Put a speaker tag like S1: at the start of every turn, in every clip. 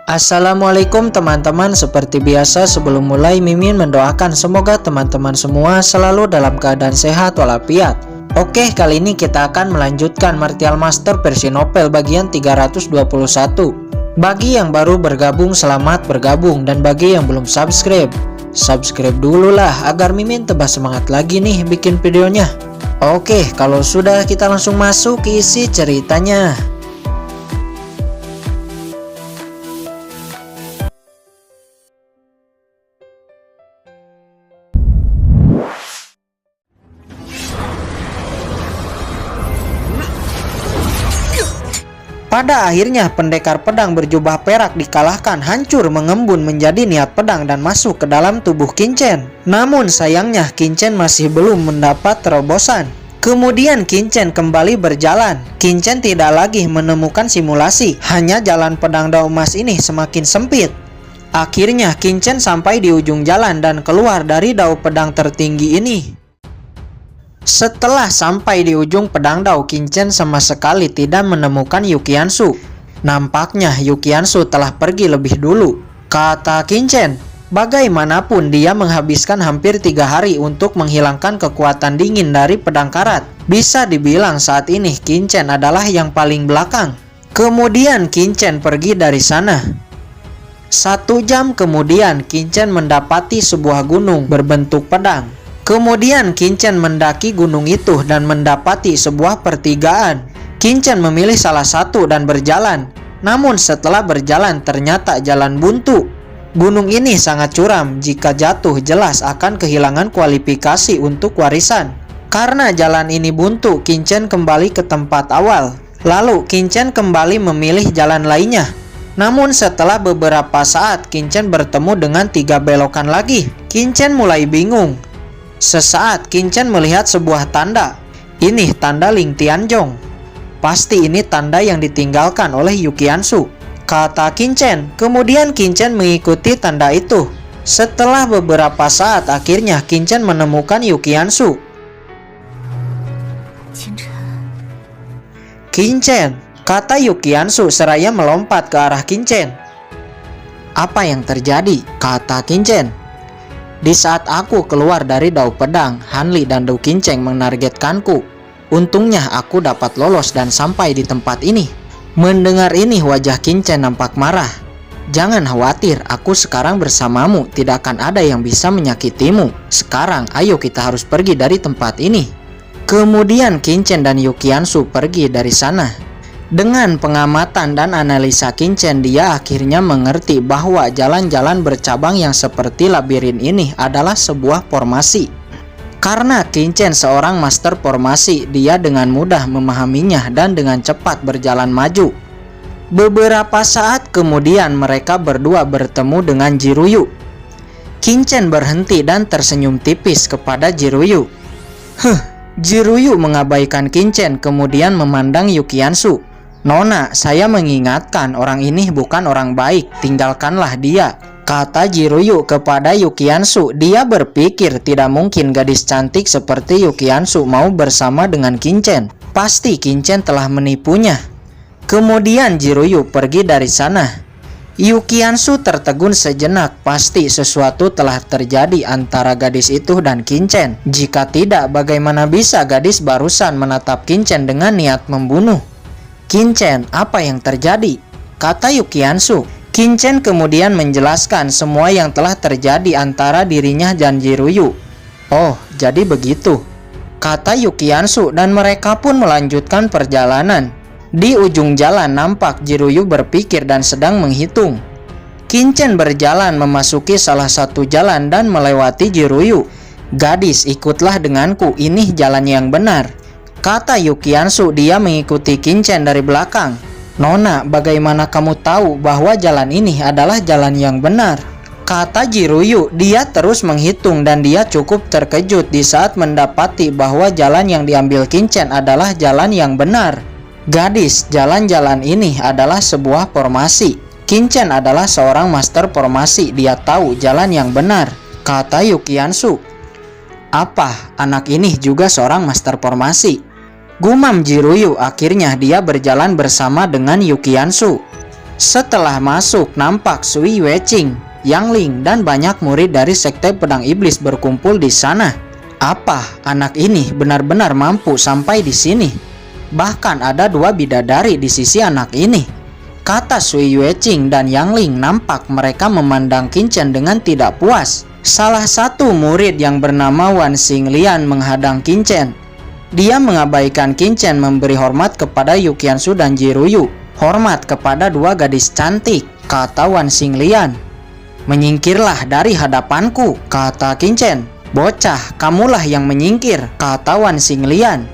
S1: Assalamualaikum teman-teman, seperti biasa sebelum mulai Mimin mendoakan semoga teman-teman semua selalu dalam keadaan sehat walafiat. Oke, kali ini kita akan melanjutkan Martial Master versi novel bagian 321. Bagi yang baru bergabung, selamat bergabung, dan bagi yang belum subscribe dulu lah agar Mimin tambah semangat lagi nih bikin videonya. Oke, kalau sudah kita langsung masuk ke isi ceritanya. Pada akhirnya pendekar pedang berjubah perak dikalahkan, hancur mengembun menjadi niat pedang dan masuk ke dalam tubuh Qinchen. Namun sayangnya Qinchen masih belum mendapat terobosan. Kemudian Qinchen kembali berjalan. Qinchen tidak lagi menemukan simulasi, hanya jalan pedang dao emas ini semakin sempit. Akhirnya Qinchen sampai di ujung jalan dan keluar dari dao pedang tertinggi ini. Setelah sampai di ujung pedang dao, Qinchen sama sekali tidak menemukan Yuqianshu. Nampaknya Yuqianshu telah pergi lebih dulu. Kata Qinchen, bagaimanapun dia menghabiskan hampir 3 hari untuk menghilangkan kekuatan dingin dari pedang karat. Bisa dibilang saat ini Qinchen adalah yang paling belakang. Kemudian Qinchen pergi dari sana. 1 jam kemudian Qinchen mendapati sebuah gunung berbentuk pedang. Kemudian Qinchen mendaki gunung itu dan mendapati sebuah pertigaan. Qinchen memilih salah satu dan berjalan. Namun setelah berjalan ternyata jalan buntu. Gunung ini sangat curam, jika jatuh jelas akan kehilangan kualifikasi untuk warisan. Karena jalan ini buntu, Qinchen kembali ke tempat awal. Lalu Qinchen kembali memilih jalan lainnya. Namun setelah beberapa saat Qinchen bertemu dengan 3 belokan lagi. Qinchen mulai bingung. Sesaat Qinchen melihat sebuah tanda. Ini tanda Ling Tianzhong. Pasti ini tanda yang ditinggalkan oleh Yuqianshu, kata Qinchen. Kemudian Qinchen mengikuti tanda itu. Setelah beberapa saat akhirnya Qinchen menemukan Yuqianshu. Qinchen, kata Yuqianshu seraya melompat ke arah Qinchen. Apa yang terjadi? Kata Qinchen. Di saat aku keluar dari dao pedang, Hanli dan Du Qincheng menargetkanku. Untungnya aku dapat lolos dan sampai di tempat ini. Mendengar ini wajah Qinchen nampak marah. Jangan khawatir, aku sekarang bersamamu, tidak akan ada yang bisa menyakitimu. Sekarang ayo kita harus pergi dari tempat ini. Kemudian Qinchen dan Yuqianshu pergi dari sana. Dengan pengamatan dan analisa Qinchen, dia akhirnya mengerti bahwa jalan-jalan bercabang yang seperti labirin ini adalah sebuah formasi. Karena Qinchen seorang master formasi, dia dengan mudah memahaminya dan dengan cepat berjalan maju. Beberapa saat kemudian mereka berdua bertemu dengan Jiruyu. Qinchen berhenti dan tersenyum tipis kepada Jiruyu. Jiruyu mengabaikan Qinchen kemudian memandang Yuqianshu. Nona, saya mengingatkan orang ini bukan orang baik, tinggalkanlah dia, kata Jiruyu kepada Yuqianshu. Dia berpikir tidak mungkin gadis cantik seperti Yuqianshu mau bersama dengan Qinchen. Pasti Qinchen telah menipunya. Kemudian Jiruyu pergi dari sana. Yuqianshu tertegun sejenak, pasti sesuatu telah terjadi antara gadis itu dan Qinchen. Jika tidak, bagaimana bisa gadis barusan menatap Qinchen dengan niat membunuh? Qinchen, apa yang terjadi? Kata Yuqianshu. Qinchen kemudian menjelaskan semua yang telah terjadi antara dirinya dan Jiruyu. Oh, jadi begitu, kata Yuqianshu, dan mereka pun melanjutkan perjalanan. Di ujung jalan nampak Jiruyu berpikir dan sedang menghitung. Qinchen berjalan memasuki salah satu jalan dan melewati Jiruyu. Gadis, ikutlah denganku, ini jalan yang benar, kata Yuqianshu. Dia mengikuti Qinchen dari belakang. Nona, bagaimana kamu tahu bahwa jalan ini adalah jalan yang benar? Kata Jiruyu. Dia terus menghitung dan dia cukup terkejut di saat mendapati bahwa jalan yang diambil Qinchen adalah jalan yang benar. Gadis, jalan-jalan ini adalah sebuah formasi. Qinchen adalah seorang master formasi, dia tahu jalan yang benar, kata Yuqianshu. Apa, anak ini juga seorang master formasi? Gumam Jiruyu. Akhirnya dia berjalan bersama dengan Yuqianshu. Setelah masuk, nampak Sui Yueqing, Yang Ling, dan banyak murid dari Sekte Pedang Iblis berkumpul di sana. Apa anak ini benar-benar mampu sampai di sini? Bahkan ada 2 bidadari di sisi anak ini, kata Sui Yueqing dan Yang Ling. Nampak mereka memandang Qin Chen dengan tidak puas. Salah satu murid yang bernama Wan Xinglian menghadang Qin Chen. Dia mengabaikan Qin Chen memberi hormat kepada Yu Qiansu dan Jiruyu. Hormat kepada 2 gadis cantik, kata Wan Xinglian. Menyingkirlah dari hadapanku, kata Qin Chen. Bocah, kamulah yang menyingkir, kata Wan Xinglian.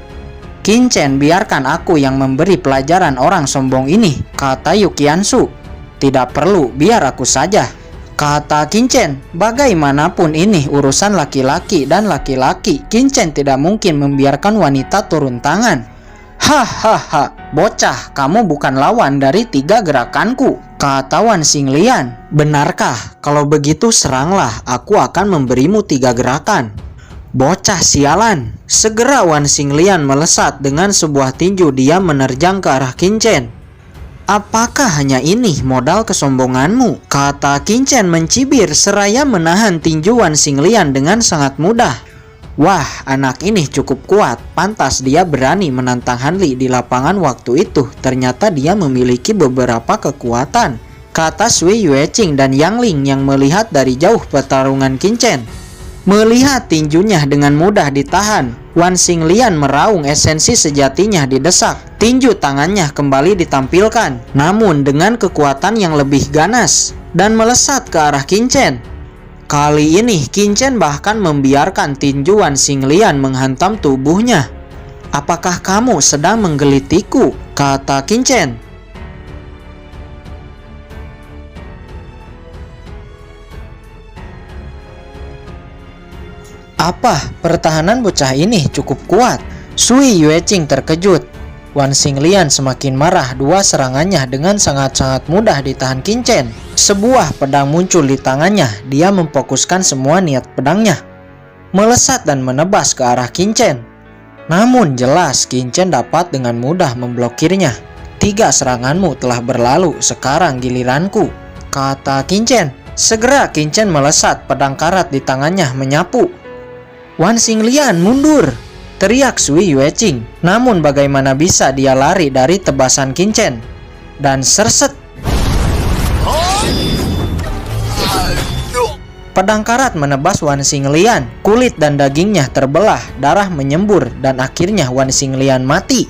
S1: Qin Chen, biarkan aku yang memberi pelajaran orang sombong ini, kata Yu Qiansu. Tidak perlu, biar aku saja, kata Qin Chen. Bagaimanapun ini urusan laki-laki dan laki-laki, Qin Chen tidak mungkin membiarkan wanita turun tangan. Hahaha, bocah, kamu bukan lawan dari 3 gerakanku, kata Wan Xinglian. Benarkah? Kalau begitu seranglah, aku akan memberimu 3 gerakan. Bocah sialan. Segera Wan Xinglian melesat dengan sebuah tinju. Dia menerjang ke arah Qin Chen. Apakah hanya ini modal kesombonganmu? Kata Qin Chen mencibir seraya menahan tinju Wan Xinglian dengan sangat mudah. Wah, anak ini cukup kuat. Pantas dia berani menantang Han Li di lapangan waktu itu. Ternyata dia memiliki beberapa kekuatan, kata Sui Yueqing dan Yang Ling yang melihat dari jauh pertarungan Qin Chen. Melihat tinjunya dengan mudah ditahan, Wan Xinglian meraung, esensi sejatinya didesak. Tinju tangannya kembali ditampilkan, namun dengan kekuatan yang lebih ganas, dan melesat ke arah Qin Chen. Kali ini Qin Chen bahkan membiarkan tinju Wan Xinglian menghantam tubuhnya. Apakah kamu sedang menggelitiku? Kata Qin Chen. Apa, pertahanan bocah ini cukup kuat? Sui Yueqing terkejut. Wan Xinglian semakin marah. 2 serangannya dengan sangat-sangat mudah ditahan Qin Chen. Sebuah pedang muncul di tangannya. Dia memfokuskan semua niat pedangnya, melesat dan menebas ke arah Qin Chen. Namun jelas Qin Chen dapat dengan mudah memblokirnya. 3 seranganmu telah berlalu, sekarang giliranku, kata Qin Chen. Segera Qin Chen melesat, pedang karat di tangannya menyapu. Wan Xinglian, mundur, teriak Sui Yueqing. Namun bagaimana bisa dia lari dari tebasan Qin Chen? Dan serset, pedang karat menebas Wan Xinglian. Kulit dan dagingnya terbelah, darah menyembur, dan akhirnya Wan Xinglian mati.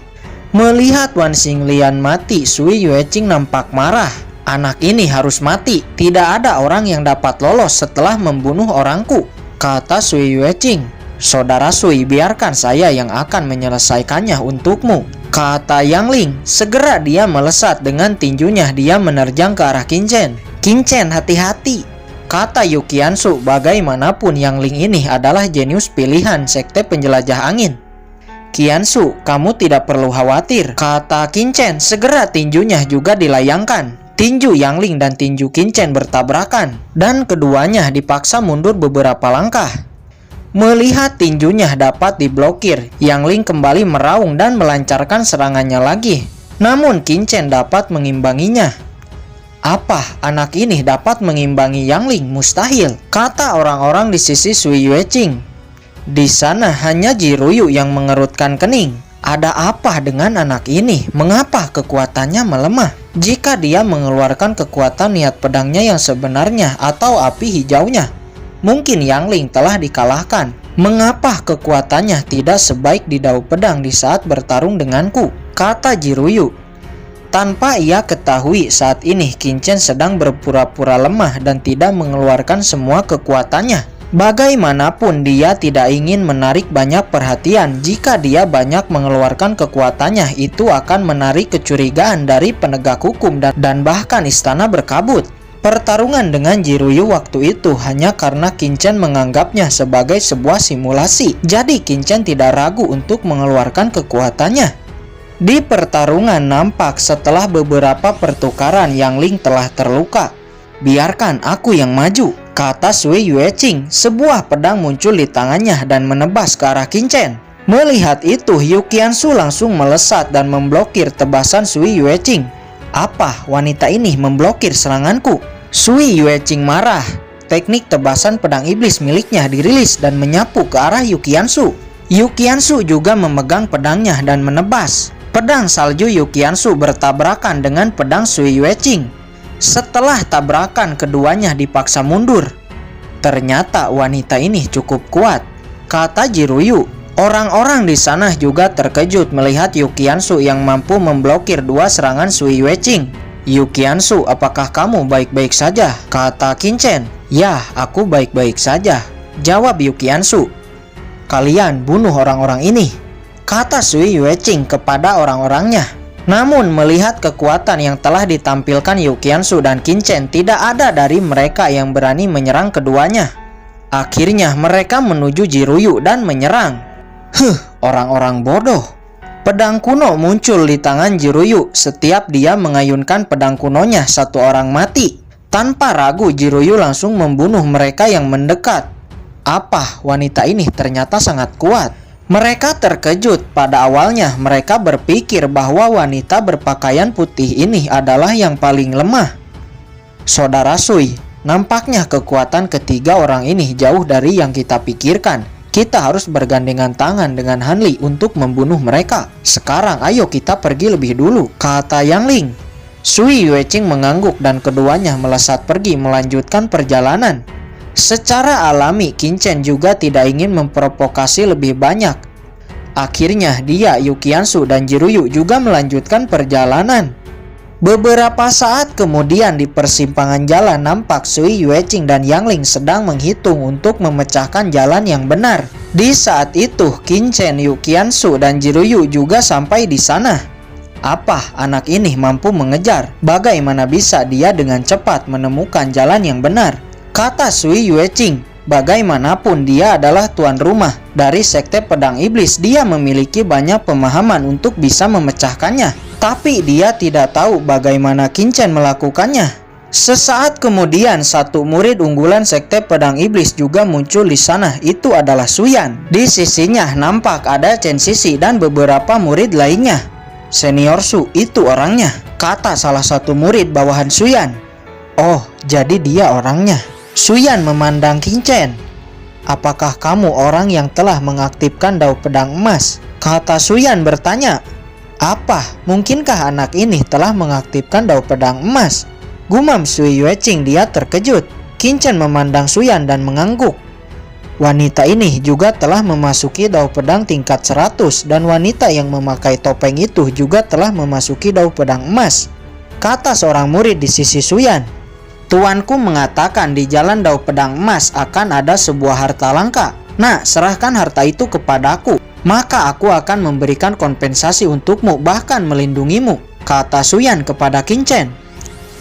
S1: Melihat Wan Xinglian mati, Sui Yueqing nampak marah. Anak ini harus mati. Tidak ada orang yang dapat lolos setelah membunuh orangku, kata Sui Yueqing. Saudara Sui, biarkan saya yang akan menyelesaikannya untukmu, kata Yang Ling. Segera dia melesat dengan tinjunya. Dia menerjang ke arah Qin Chen. Qin Chen, hati-hati, kata Yu Qiansu. Bagaimanapun Yang Ling ini adalah jenius pilihan Sekte Penjelajah Angin. Qiansu, kamu tidak perlu khawatir, kata Qin Chen. Segera tinjunya juga dilayangkan. Tinju Yang Ling dan tinju Qin Chen bertabrakan, dan keduanya dipaksa mundur beberapa langkah. Melihat tinjunya dapat diblokir, Yang Ling kembali meraung dan melancarkan serangannya lagi. Namun Qin Chen dapat mengimbanginya. Apa, anak ini dapat mengimbangi Yang Ling? Mustahil, kata orang-orang di sisi Sui Yueqing. Di sana hanya Jiruyu yang mengerutkan kening. Ada apa dengan anak ini? Mengapa kekuatannya melemah? Jika dia mengeluarkan kekuatan niat pedangnya yang sebenarnya atau api hijaunya, mungkin Yang Ling telah dikalahkan. Mengapa kekuatannya tidak sebaik di dao pedang di saat bertarung denganku? Kata Jiruyu. Tanpa ia ketahui, saat ini Qin Chen sedang berpura-pura lemah dan tidak mengeluarkan semua kekuatannya. Bagaimanapun dia tidak ingin menarik banyak perhatian. Jika dia banyak mengeluarkan kekuatannya, itu akan menarik kecurigaan dari penegak hukum dan bahkan istana berkabut. Pertarungan dengan Jiruyu waktu itu hanya karena Qin Chen menganggapnya sebagai sebuah simulasi. Jadi Qin Chen tidak ragu untuk mengeluarkan kekuatannya. Di pertarungan nampak setelah beberapa pertukaran Yang Ling telah terluka. Biarkan aku yang maju, kata Sui Yueqing. Sebuah pedang muncul di tangannya dan menebas ke arah Qin Chen. Melihat itu, Yu Qiansu langsung melesat dan memblokir tebasan Sui Yueqing. Apa wanita ini memblokir seranganku? Sui Yueqing marah. Teknik tebasan pedang iblis miliknya dirilis dan menyapu ke arah Yuqiansu. Yuqiansu juga memegang pedangnya dan menebas. Pedang salju Yuqiansu bertabrakan dengan pedang Sui Yueqing. Setelah tabrakan, keduanya dipaksa mundur. Ternyata wanita ini cukup kuat, kata Jiruyu. Orang-orang di sana juga terkejut melihat Yuqiansu yang mampu memblokir dua serangan Sui Yueqing. Yuqiansu, apakah kamu baik-baik saja? Kata Qinchen. Ya, aku baik-baik saja, jawab Yuqiansu. Kalian bunuh orang-orang ini, kata Sui Yueqing kepada orang-orangnya. Namun melihat kekuatan yang telah ditampilkan Yuqiansu dan Qinchen, tidak ada dari mereka yang berani menyerang keduanya. Akhirnya mereka menuju Jiruyu dan menyerang. Orang-orang bodoh. Pedang kuno muncul di tangan Jiruyu. Setiap dia mengayunkan pedang kunonya, satu orang mati. Tanpa ragu, Jiruyu langsung membunuh mereka yang mendekat. Apa, wanita ini ternyata sangat kuat. Mereka terkejut. Pada awalnya mereka berpikir bahwa wanita berpakaian putih ini adalah yang paling lemah. Saudara Sui, nampaknya kekuatan ketiga orang ini jauh dari yang kita pikirkan. Kita harus bergandengan tangan dengan Hanli untuk membunuh mereka. Sekarang ayo kita pergi lebih dulu, kata Yang Ling. Sui Yueqing mengangguk dan keduanya melesat pergi melanjutkan perjalanan. Secara alami, Qinchen juga tidak ingin memprovokasi lebih banyak. Akhirnya dia, Yuqiansu dan Jiruyu juga melanjutkan perjalanan. Beberapa saat kemudian di persimpangan jalan nampak Sui Yueqing dan Yang Ling sedang menghitung untuk memecahkan jalan yang benar. Di saat itu Qinchen, Yuqiansu dan Jiruyu juga sampai di sana. Apa, anak ini mampu mengejar? Bagaimana bisa dia dengan cepat menemukan jalan yang benar? Kata Sui Yueqing. Bagaimanapun dia adalah tuan rumah dari sekte pedang iblis. Dia memiliki banyak pemahaman untuk bisa memecahkannya. Tapi dia tidak tahu bagaimana Qinchen melakukannya. Sesaat kemudian satu murid unggulan sekte pedang iblis juga muncul di sana. Itu adalah Suyan. Di sisinya nampak ada Chen Sisi dan beberapa murid lainnya. Senior Su, itu orangnya, kata salah satu murid bawahan Suyan. Oh, jadi dia orangnya. Suyan memandang Qinchen. Apakah kamu orang yang telah mengaktifkan dao pedang emas? Kata Suyan bertanya. Apa? Mungkinkah anak ini telah mengaktifkan dao pedang emas? Gumam Sui Yueqing, dia terkejut. Qinchen memandang Suyan dan mengangguk. Wanita ini juga telah memasuki dao pedang tingkat 100 dan wanita yang memakai topeng itu juga telah memasuki dao pedang emas, kata seorang murid di sisi Suyan. Tuanku mengatakan di jalan dao pedang emas akan ada sebuah harta langka. Nah, serahkan harta itu kepadaku, maka aku akan memberikan kompensasi untukmu, bahkan melindungimu, kata Suyan kepada Qinchen.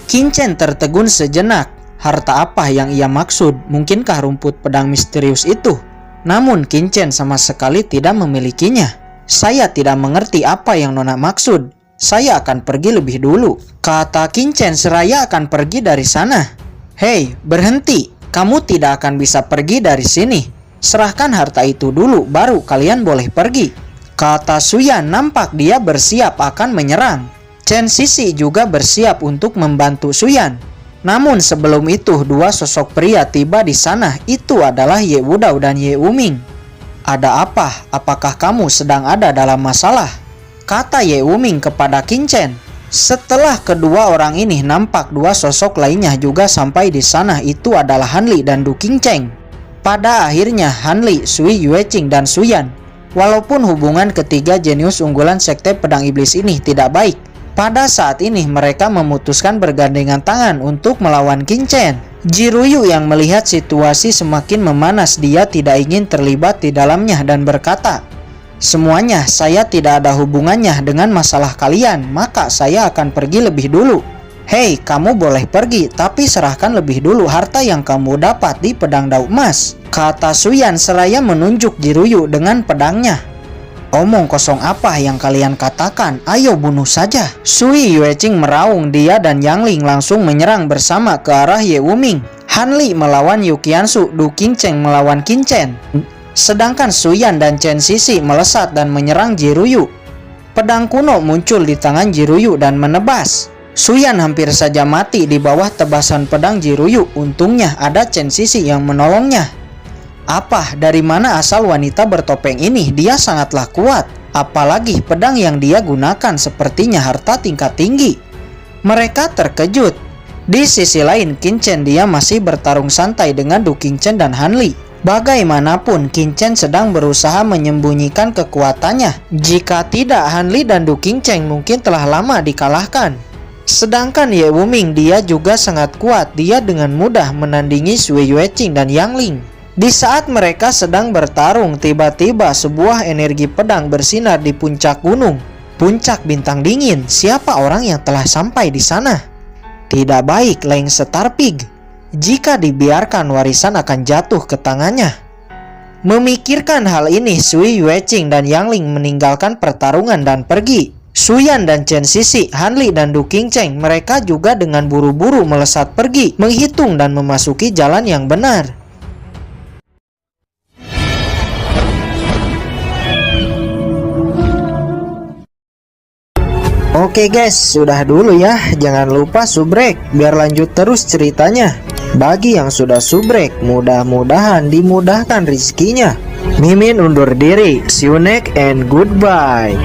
S1: Qinchen tertegun sejenak. Harta apa yang ia maksud? Mungkinkah rumput pedang misterius itu? Namun Qinchen sama sekali tidak memilikinya. Saya tidak mengerti apa yang Nona maksud. Saya akan pergi lebih dulu, kata Qinchen seraya akan pergi dari sana. Hei, berhenti. Kamu tidak akan bisa pergi dari sini. Serahkan harta itu dulu, baru kalian boleh pergi, kata Suyan. Nampak dia bersiap akan menyerang. Chen Sisi juga bersiap untuk membantu Suyan. Namun sebelum itu dua sosok pria tiba di sana. Itu adalah Ye Wudao dan Ye Wuming. Ada apa? Apakah kamu sedang ada dalam masalah? Kata Ye Wuming kepada Qinchen. Setelah kedua orang ini nampak dua sosok lainnya juga sampai di sana. Itu adalah Hanli dan Du Qingcheng. Pada akhirnya Hanli, Sui Yueqing dan Suyan. Walaupun hubungan ketiga jenius unggulan sekte pedang iblis ini tidak baik, pada saat ini mereka memutuskan bergandengan tangan untuk melawan Qinchen. Jiruyu yang melihat situasi semakin memanas, dia tidak ingin terlibat di dalamnya dan berkata, semuanya saya tidak ada hubungannya dengan masalah kalian, maka saya akan pergi lebih dulu. Hei, kamu boleh pergi, tapi serahkan lebih dulu harta yang kamu dapat di pedang dao emas, kata Suyan seraya menunjuk Jiruyu dengan pedangnya. Omong kosong apa yang kalian katakan? Ayo bunuh saja. Sui Yueqing meraung. Dia dan Yang Ling langsung menyerang bersama ke arah Ye Wuming. Hanli melawan Yuqiansu, Du Qingcheng melawan Qinchen. Sedangkan Suyan dan Chen Sisi melesat dan menyerang Jiruyu. Pedang kuno muncul di tangan Jiruyu dan menebas. Suyan hampir saja mati di bawah tebasan pedang Jiruyu. Untungnya ada Chen Sisi yang menolongnya. Apa, dari mana asal wanita bertopeng ini? Dia sangatlah kuat. Apalagi pedang yang dia gunakan sepertinya harta tingkat tinggi. Mereka terkejut. Di sisi lain, Qin Chen dia masih bertarung santai dengan Du Qingchen dan Han Li. Bagaimanapun, Qin Chen sedang berusaha menyembunyikan kekuatannya. Jika tidak, Han Li dan Du Qingchen mungkin telah lama dikalahkan. Sedangkan Ye Wuming dia juga sangat kuat. Dia dengan mudah menandingi Sui Yueqing dan Yang Ling. Di saat mereka sedang bertarung, tiba-tiba sebuah energi pedang bersinar di puncak gunung. Puncak bintang dingin. Siapa orang yang telah sampai di sana? Tidak baik, Leng Starpig. Jika dibiarkan, warisan akan jatuh ke tangannya. Memikirkan hal ini, Sui Yueqing dan Yang Ling meninggalkan pertarungan dan pergi. Suyan dan Chen Sisi, Han Li dan Du Qingchen, mereka juga dengan buru-buru melesat pergi, menghitung dan memasuki jalan yang benar. Oke guys, sudah dulu ya. Jangan lupa subrek biar lanjut terus ceritanya. Bagi yang sudah subrek, mudah-mudahan dimudahkan rezekinya. Mimin undur diri. See you next and goodbye.